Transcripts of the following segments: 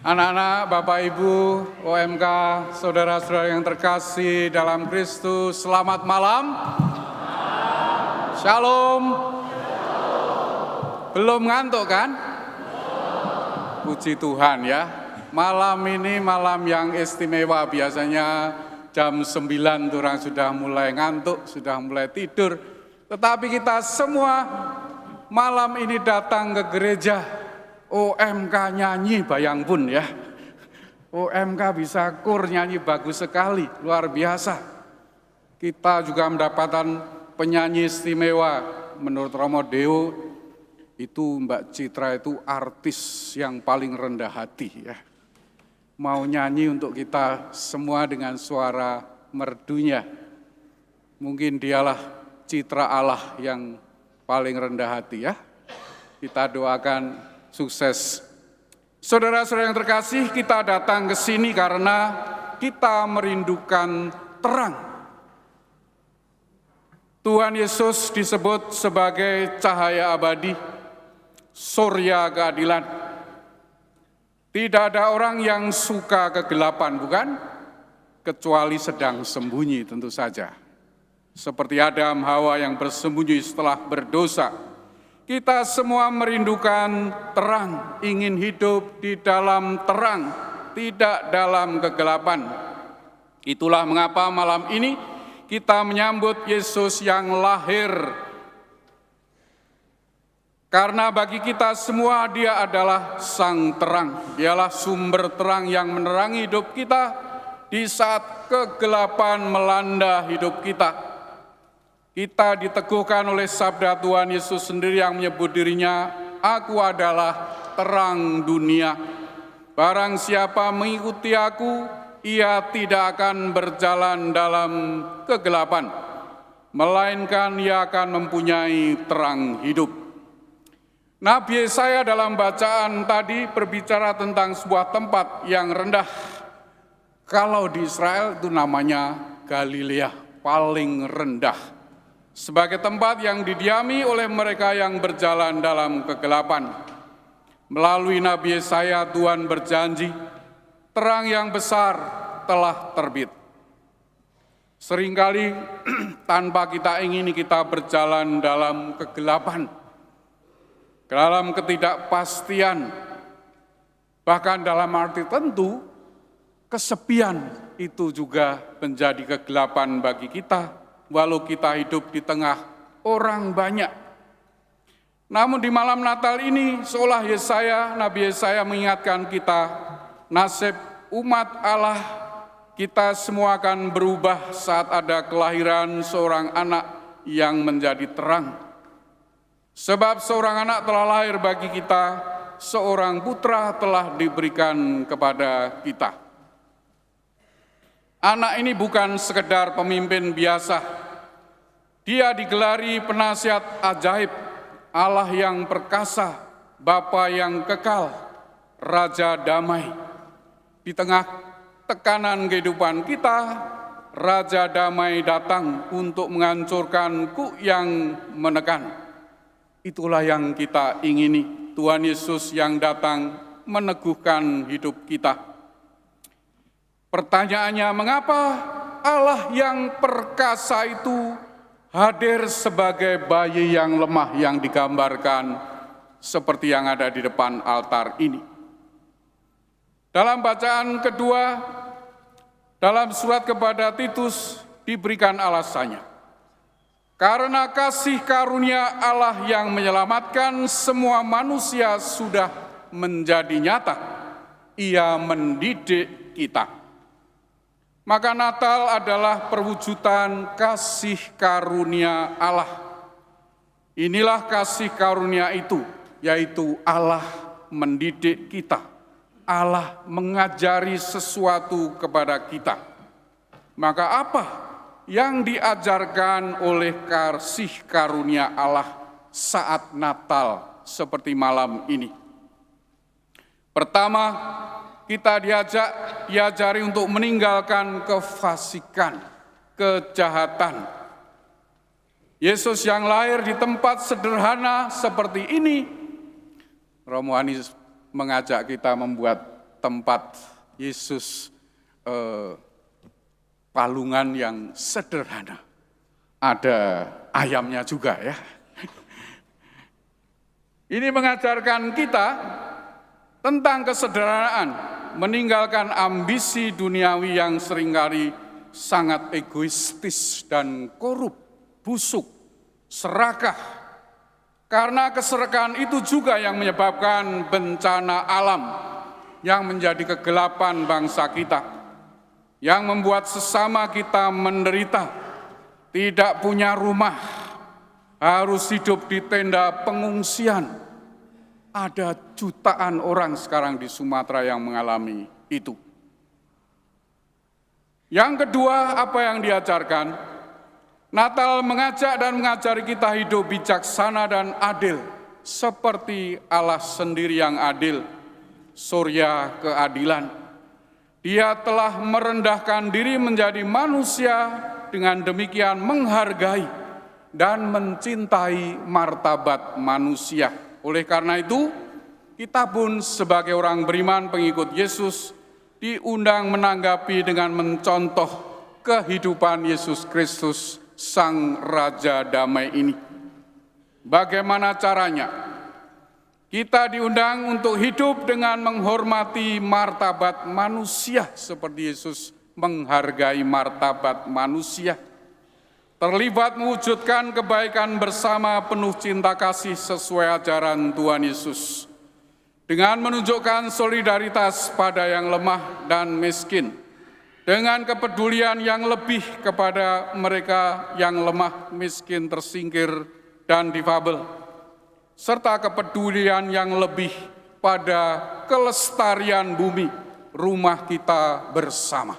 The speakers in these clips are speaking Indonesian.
Anak-anak, Bapak Ibu, OMK, saudara-saudara yang terkasih dalam Kristus, selamat malam. Shalom. Belum ngantuk kan? Puji Tuhan ya. Malam ini malam yang istimewa, biasanya jam 9 orang sudah mulai ngantuk, sudah mulai tidur. Tetapi kita semua malam ini datang ke gereja. OMK nyanyi bayang pun ya. OMK bisa kur nyanyi bagus sekali, luar biasa. Kita juga mendapatkan penyanyi istimewa. Menurut Romo Deo, itu Mbak Citra itu artis yang paling rendah hati ya. Mau nyanyi untuk kita semua dengan suara merdunya. Mungkin dialah citra Allah yang paling rendah hati ya. Kita doakan sukses. Saudara-saudara yang terkasih, kita datang ke sini karena kita merindukan terang. Tuhan Yesus disebut sebagai cahaya abadi, surya keadilan. Tidak ada orang yang suka kegelapan, bukan? Kecuali sedang sembunyi tentu saja. Seperti Adam, Hawa yang bersembunyi setelah berdosa. Kita semua merindukan terang, ingin hidup di dalam terang, tidak dalam kegelapan. Itulah mengapa malam ini kita menyambut Yesus yang lahir. Karena bagi kita semua Dia adalah sang terang, Dialah sumber terang yang menerangi hidup kita di saat kegelapan melanda hidup kita. Kita diteguhkan oleh sabda Tuhan Yesus sendiri yang menyebut dirinya, Aku adalah terang dunia. Barang siapa mengikuti Aku, ia tidak akan berjalan dalam kegelapan, melainkan ia akan mempunyai terang hidup. Nabi Yesaya dalam bacaan tadi berbicara tentang sebuah tempat yang rendah. Kalau di Israel itu namanya Galilea, paling rendah. Sebagai tempat yang didiami oleh mereka yang berjalan dalam kegelapan. Melalui Nabi Yesaya, Tuhan berjanji, terang yang besar telah terbit. Seringkali tanpa kita ingini kita berjalan dalam kegelapan, dalam ketidakpastian, bahkan dalam arti tentu, kesepian itu juga menjadi kegelapan bagi kita. Walau kita hidup di tengah orang banyak. Namun di malam Natal ini seolah Nabi Yesaya mengingatkan kita, nasib umat Allah kita semua akan berubah saat ada kelahiran seorang anak yang menjadi terang. Sebab seorang anak telah lahir bagi kita, seorang putra telah diberikan kepada kita. Anak ini bukan sekedar pemimpin biasa. Dia digelari penasihat ajaib, Allah yang perkasa, Bapa yang kekal, Raja damai. Di tengah tekanan kehidupan kita, Raja damai datang untuk menghancurkan yang menekan. Itulah yang kita ingini, Tuhan Yesus yang datang meneguhkan hidup kita. Pertanyaannya, mengapa Allah yang perkasa itu hadir sebagai bayi yang lemah yang digambarkan seperti yang ada di depan altar ini? Dalam bacaan kedua, dalam surat kepada Titus diberikan alasannya. Karena kasih karunia Allah yang menyelamatkan semua manusia sudah menjadi nyata, Ia mendidik kita. Maka Natal adalah perwujudan kasih karunia Allah. Inilah kasih karunia itu, yaitu Allah mendidik kita. Allah mengajari sesuatu kepada kita. Maka apa yang diajarkan oleh kasih karunia Allah saat Natal seperti malam ini? Pertama, kita diajari untuk meninggalkan kefasikan, kejahatan. Yesus yang lahir di tempat sederhana seperti ini, Romo Anis mengajak kita membuat tempat Yesus palungan yang sederhana. Ada ayamnya juga ya. Ini mengajarkan kita tentang kesederhanaan, meninggalkan ambisi duniawi yang seringkali sangat egoistis dan korup, busuk, serakah. Karena keserakahan itu juga yang menyebabkan bencana alam yang menjadi kegelapan bangsa kita, yang membuat sesama kita menderita, tidak punya rumah, harus hidup di tenda pengungsian. Ada jutaan orang sekarang di Sumatera yang mengalami itu. Yang kedua, apa yang diajarkan? Natal mengajak dan mengajari kita hidup bijaksana dan adil, seperti Allah sendiri yang adil, surya keadilan. Dia telah merendahkan diri menjadi manusia, dengan demikian menghargai dan mencintai martabat manusia. Oleh karena itu, kita pun sebagai orang beriman pengikut Yesus diundang menanggapi dengan mencontoh kehidupan Yesus Kristus, Sang Raja Damai ini. Bagaimana caranya? Kita diundang untuk hidup dengan menghormati martabat manusia seperti Yesus menghargai martabat manusia. Terlibat mewujudkan kebaikan bersama penuh cinta kasih sesuai ajaran Tuhan Yesus. Dengan menunjukkan solidaritas pada yang lemah dan miskin. Dengan kepedulian yang lebih kepada mereka yang lemah, miskin, tersingkir, dan difabel. Serta kepedulian yang lebih pada kelestarian bumi, rumah kita bersama.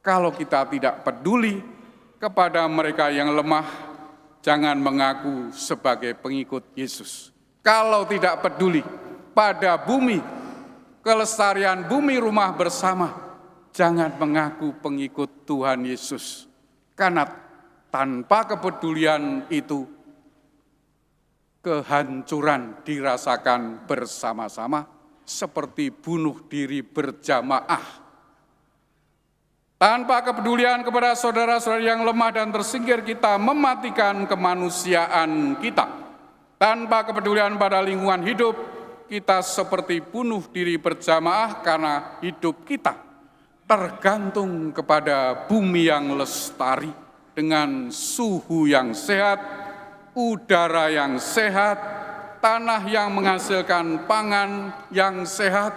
Kalau kita tidak peduli kepada mereka yang lemah, jangan mengaku sebagai pengikut Yesus. Kalau tidak peduli pada bumi, kelestarian bumi rumah bersama, jangan mengaku pengikut Tuhan Yesus. Karena tanpa kepedulian itu, kehancuran dirasakan bersama-sama, seperti bunuh diri berjamaah. Tanpa kepedulian kepada saudara-saudara yang lemah dan tersingkir, kita mematikan kemanusiaan kita. Tanpa kepedulian pada lingkungan hidup, kita seperti bunuh diri berjamaah karena hidup kita tergantung kepada bumi yang lestari dengan suhu yang sehat, udara yang sehat, tanah yang menghasilkan pangan yang sehat,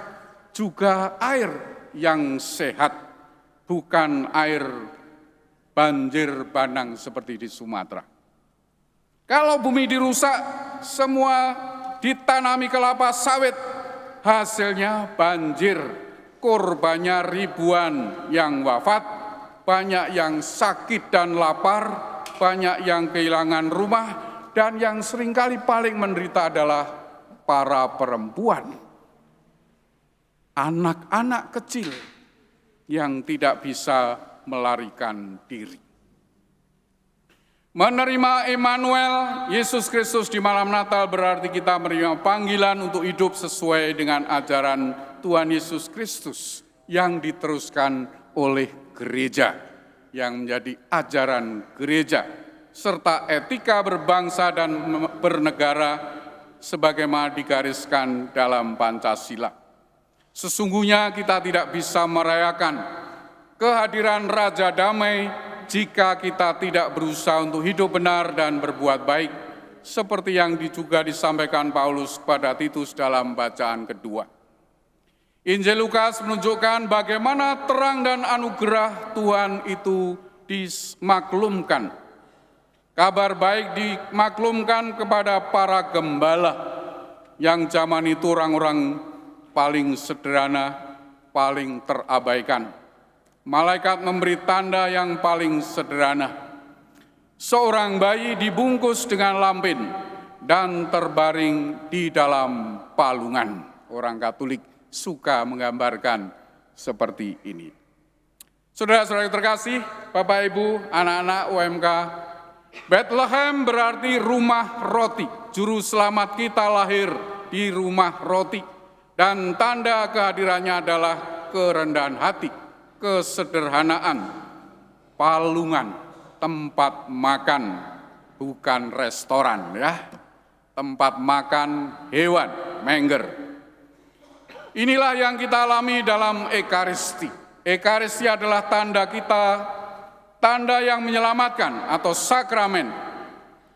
juga air yang sehat. Bukan air banjir bandang seperti di Sumatera. Kalau bumi dirusak, semua ditanami kelapa sawit, hasilnya banjir, korbannya ribuan yang wafat, banyak yang sakit dan lapar, banyak yang kehilangan rumah, dan yang seringkali paling menderita adalah para perempuan. Anak-anak kecil yang tidak bisa melarikan diri. Menerima Immanuel, Yesus Kristus di malam Natal berarti kita menerima panggilan untuk hidup sesuai dengan ajaran Tuhan Yesus Kristus yang diteruskan oleh gereja, yang menjadi ajaran gereja, serta etika berbangsa dan bernegara sebagaimana digariskan dalam Pancasila. Sesungguhnya kita tidak bisa merayakan kehadiran Raja Damai jika kita tidak berusaha untuk hidup benar dan berbuat baik, seperti yang juga disampaikan Paulus kepada Titus dalam bacaan kedua. Injil Lukas menunjukkan bagaimana terang dan anugerah Tuhan itu dimaklumkan. Kabar baik dimaklumkan kepada para gembala yang zaman itu orang-orang paling sederhana, paling terabaikan. Malaikat memberi tanda yang paling sederhana. Seorang bayi dibungkus dengan lampin dan terbaring di dalam palungan. Orang Katolik suka menggambarkan seperti ini. Saudara-saudara terkasih, Bapak Ibu, anak-anak UMK, Bethlehem berarti rumah roti. Juru selamat kita lahir di rumah roti. Dan tanda kehadirannya adalah kerendahan hati, kesederhanaan, palungan, tempat makan, bukan restoran ya, tempat makan hewan, menger. Inilah yang kita alami dalam Ekaristi. Ekaristi adalah tanda kita, tanda yang menyelamatkan atau sakramen.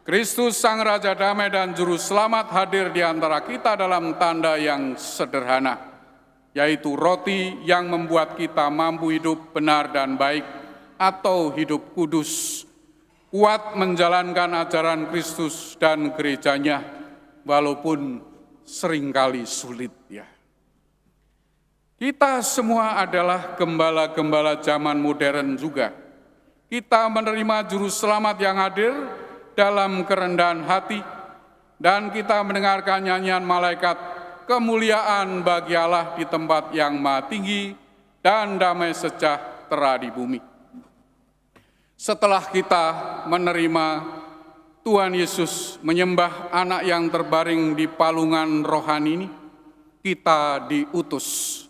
Kristus Sang Raja Damai dan Juru Selamat hadir di antara kita dalam tanda yang sederhana, yaitu roti yang membuat kita mampu hidup benar dan baik atau hidup kudus, kuat menjalankan ajaran Kristus dan gerejanya, walaupun seringkali sulit ya. Kita semua adalah gembala-gembala zaman modern juga. Kita menerima Juru Selamat yang hadir dalam kerendahan hati, dan kita mendengarkan nyanyian malaikat, kemuliaan bagi Allah di tempat yang maha tinggi, dan damai sejahtera di bumi. Setelah kita menerima Tuhan Yesus, menyembah anak yang terbaring di palungan rohani ini, kita diutus.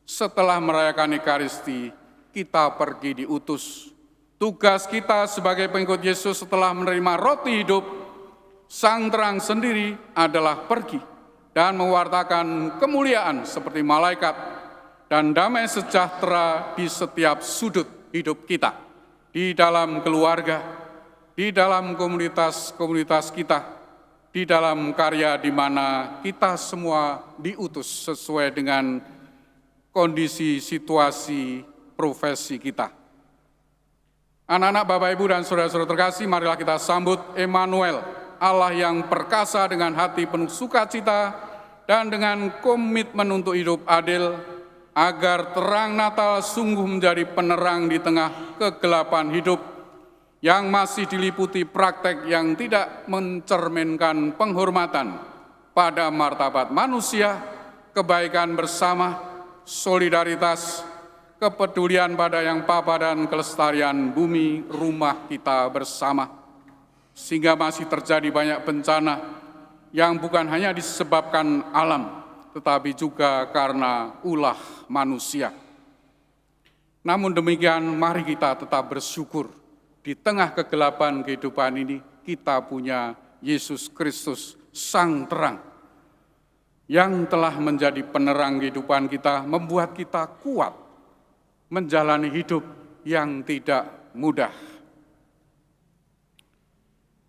Setelah merayakan Ekaristi, kita pergi diutus. Tugas kita sebagai pengikut Yesus setelah menerima roti hidup, Sang Terang sendiri adalah pergi dan mewartakan kemuliaan seperti malaikat dan damai sejahtera di setiap sudut hidup kita, di dalam keluarga, di dalam komunitas-komunitas kita, di dalam karya di mana kita semua diutus sesuai dengan kondisi, situasi, profesi kita. Anak-anak, Bapak, Ibu, dan saudara-saudara terkasih, marilah kita sambut Emmanuel, Allah yang perkasa dengan hati penuh sukacita dan dengan komitmen untuk hidup adil, agar terang Natal sungguh menjadi penerang di tengah kegelapan hidup yang masih diliputi praktek yang tidak mencerminkan penghormatan pada martabat manusia, kebaikan bersama, solidaritas, kepedulian pada yang papa dan kelestarian bumi rumah kita bersama. Sehingga masih terjadi banyak bencana yang bukan hanya disebabkan alam, tetapi juga karena ulah manusia. Namun demikian, mari kita tetap bersyukur. Di tengah kegelapan kehidupan ini, kita punya Yesus Kristus, Sang Terang, yang telah menjadi penerang kehidupan kita, membuat kita kuat menjalani hidup yang tidak mudah.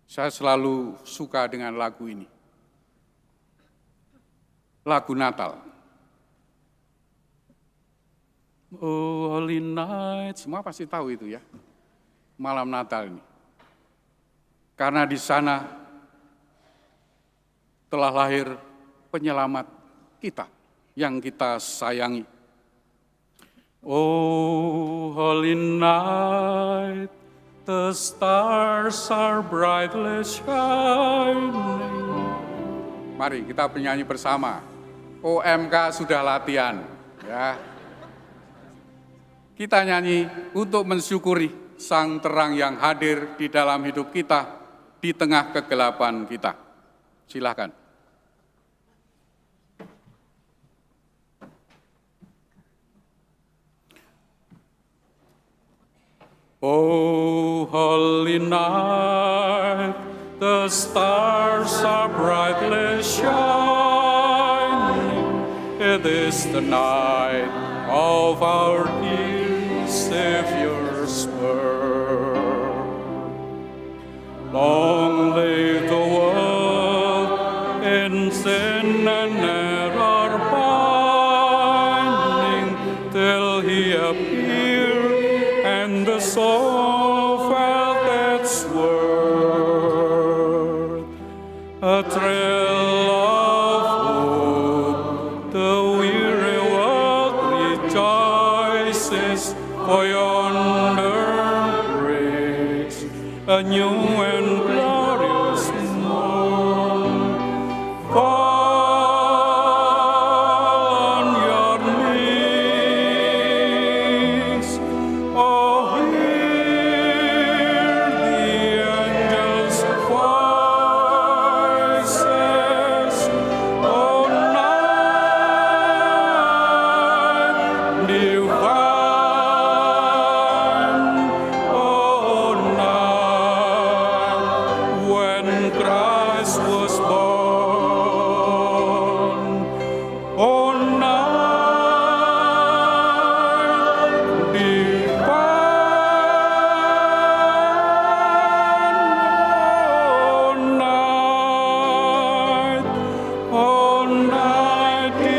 Saya selalu suka dengan lagu ini. Lagu Natal. Oh Holy Night, semua pasti tahu itu ya. Malam Natal ini. Karena di sana telah lahir penyelamat kita yang kita sayangi. Oh, holy night, the stars are brightly shining. Mari kita bernyanyi bersama. OMK sudah latihan, ya. Kita nyanyi untuk mensyukuri Sang Terang yang hadir di dalam hidup kita, di tengah kegelapan kita. Silakan. Oh, holy night, the stars are brightly shining. It is the night of our dear Savior's birth. Long lay the world in sin and error binding, till He appeared and the soul felt its worth. A thrill of hope, the weary world rejoices, for yonder breaks a new and glorious morn. Fall on your knees, oh, hear the angels' voices, oh, night divine, oh night when Christ was born, oh night divine, oh night divine.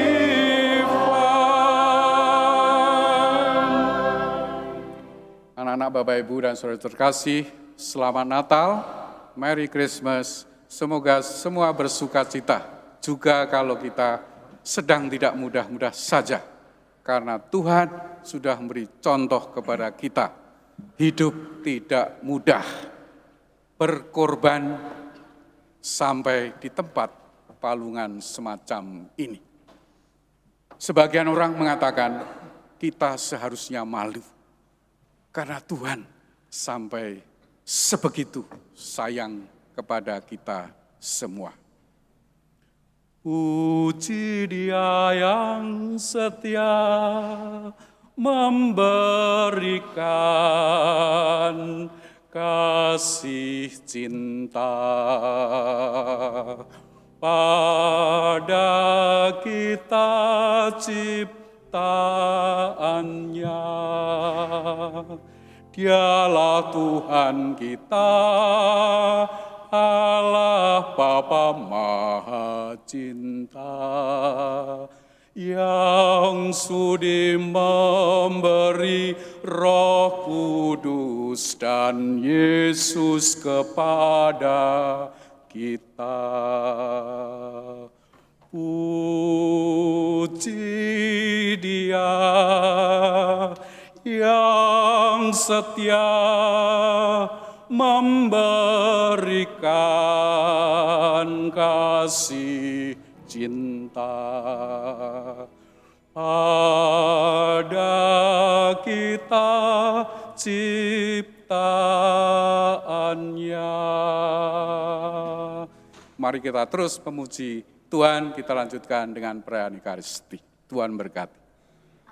Anak-anak, Bapak, Ibu, dan saudara terkasih, selamat Natal, Merry Christmas. Semoga semua bersuka cita, juga kalau kita sedang tidak mudah-mudah saja. Karena Tuhan sudah memberi contoh kepada kita, hidup tidak mudah, berkorban sampai di tempat palungan semacam ini. Sebagian orang mengatakan kita seharusnya malu, karena Tuhan sampai sebegitu sayang kepada kita semua. Puji Dia yang setia memberikan kasih cinta pada kita ciptaannya. Dialah Tuhan kita, Allah Bapa Maha Cinta, yang sudi memberi Roh Kudus dan Yesus kepada kita. Puji Dia yang setia memberikan kasih cinta pada kita ciptaannya. Mari kita terus memuji Tuhan, kita lanjutkan dengan perayaan Ekaristi. Tuhan berkati.